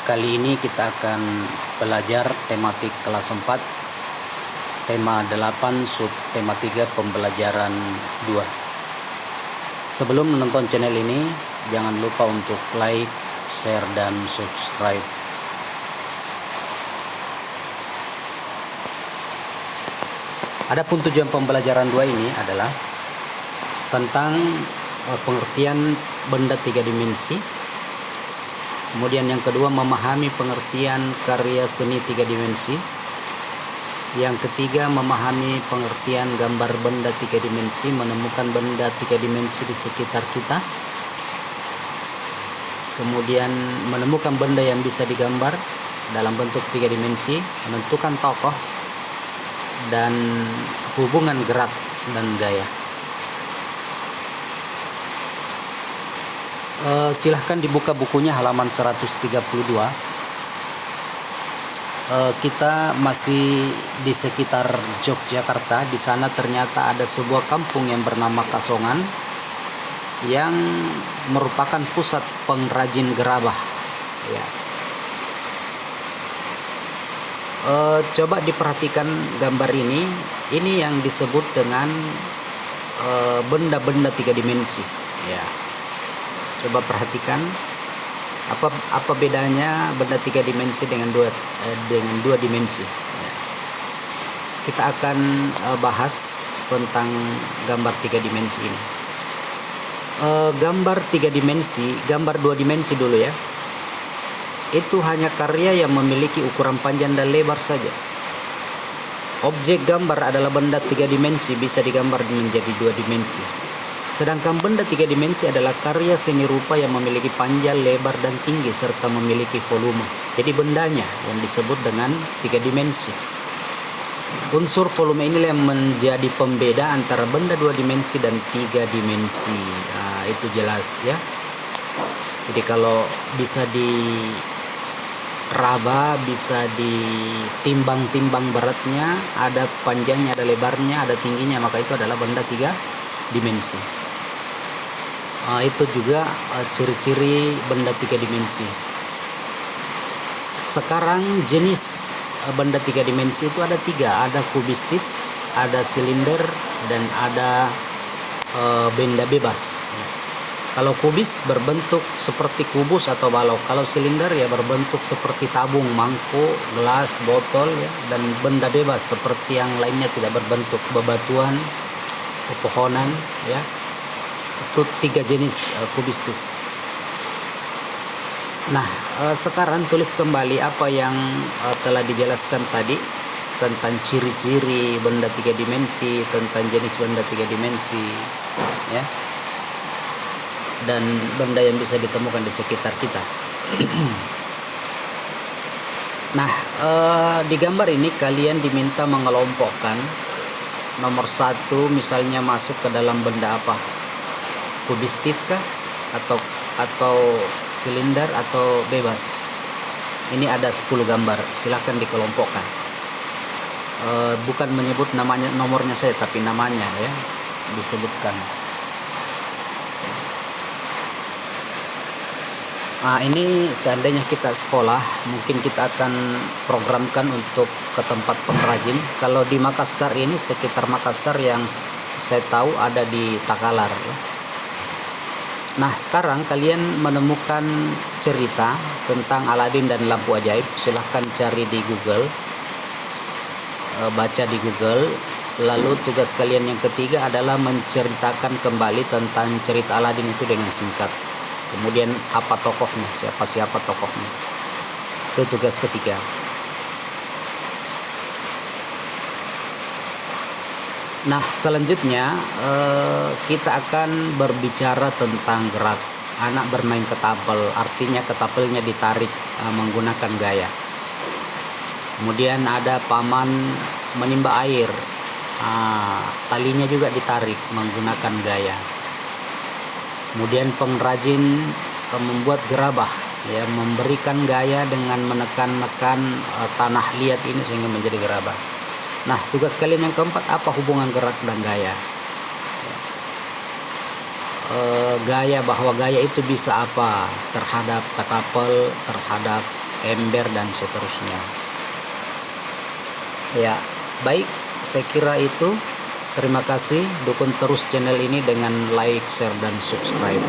Kali ini kita akan belajar tematik kelas 4, tema 8, sub tema 3, pembelajaran 2. Sebelum menonton channel ini, jangan lupa untuk like, share, dan subscribe. Adapun tujuan pembelajaran 2 ini adalah tentang pengertian benda 3 dimensi. Kemudian yang kedua, memahami pengertian karya seni 3 dimensi. Yang ketiga, memahami pengertian gambar benda 3 dimensi, menemukan benda 3 dimensi di sekitar kita. Kemudian menemukan benda yang bisa digambar dalam bentuk 3 dimensi, menentukan tokoh, dan hubungan gerak dan gaya. Silahkan dibuka bukunya halaman 132. Kita masih di sekitar Yogyakarta. Di sana ternyata ada sebuah kampung yang bernama Kasongan yang merupakan pusat pengrajin gerabah. Ya. Coba diperhatikan gambar ini. Ini yang disebut dengan benda-benda 3 dimensi. Ya. Coba perhatikan apa bedanya benda 3 dimensi dengan dua dimensi. Ya. Kita akan bahas tentang gambar 3 dimensi ini. Gambar 3 dimensi, gambar 2 dimensi dulu ya. Itu hanya karya yang memiliki ukuran panjang dan lebar saja. Objek gambar adalah benda 3 dimensi, bisa digambar menjadi 2 dimensi. Sedangkan benda 3 dimensi adalah karya seni rupa yang memiliki panjang, lebar, dan tinggi serta memiliki volume. Jadi bendanya yang disebut dengan 3 dimensi. Unsur volume inilah yang menjadi pembeda antara benda 2 dimensi dan 3 dimensi. Nah, itu jelas ya. Jadi kalau bisa diraba, bisa ditimbang-timbang beratnya, ada panjangnya, ada lebarnya, ada tingginya, maka itu adalah benda 3 dimensi. Itu juga ciri-ciri benda 3 dimensi. Sekarang jenis benda 3 dimensi itu ada 3. Ada kubistis, ada silinder, dan ada benda bebas. Kalau kubis berbentuk seperti kubus atau balok. Kalau silinder ya berbentuk seperti tabung, mangkuk, gelas, botol ya. Dan benda bebas seperti yang lainnya tidak berbentuk, bebatuan, pepohonan ya. Itu 3 jenis kubistis. Nah, sekarang tulis kembali apa yang telah dijelaskan tadi tentang ciri-ciri benda 3 dimensi, tentang jenis benda 3 dimensi ya. Dan benda yang bisa ditemukan di sekitar kita. Nah, di gambar ini kalian diminta mengelompokkan. Nomor 1 misalnya masuk ke dalam benda apa? Kubistis kah? Atau silinder atau bebas? Ini ada 10 gambar. Silahkan dikelompokkan. Bukan menyebut namanya, nomornya saya, tapi namanya ya disebutkan. Nah, ini seandainya kita sekolah, mungkin kita akan programkan untuk ke tempat pengrajin. Kalau di Makassar ini, sekitar Makassar yang saya tahu ada di Takalar ya. Nah, sekarang kalian menemukan cerita tentang Aladin dan lampu ajaib. Silahkan cari di Google, baca di Google. Lalu tugas kalian yang ketiga adalah menceritakan kembali tentang cerita Aladin itu dengan singkat. Kemudian apa tokohnya, siapa tokohnya. Itu tugas ketiga. Nah, selanjutnya kita akan berbicara tentang gerak. Anak bermain ketapel, artinya ketapelnya ditarik menggunakan gaya. Kemudian ada paman menimba air, talinya juga ditarik menggunakan gaya. Kemudian pengrajin membuat gerabah, ya, memberikan gaya dengan menekan-nekan tanah liat ini sehingga menjadi gerabah. Nah, tugas kalian yang keempat, apa hubungan gerak dan gaya? Gaya, bahwa gaya itu bisa apa terhadap ketapel, terhadap ember dan seterusnya. Ya, baik, saya kira itu. Terima kasih, dukung terus channel ini dengan like, share, dan subscribe.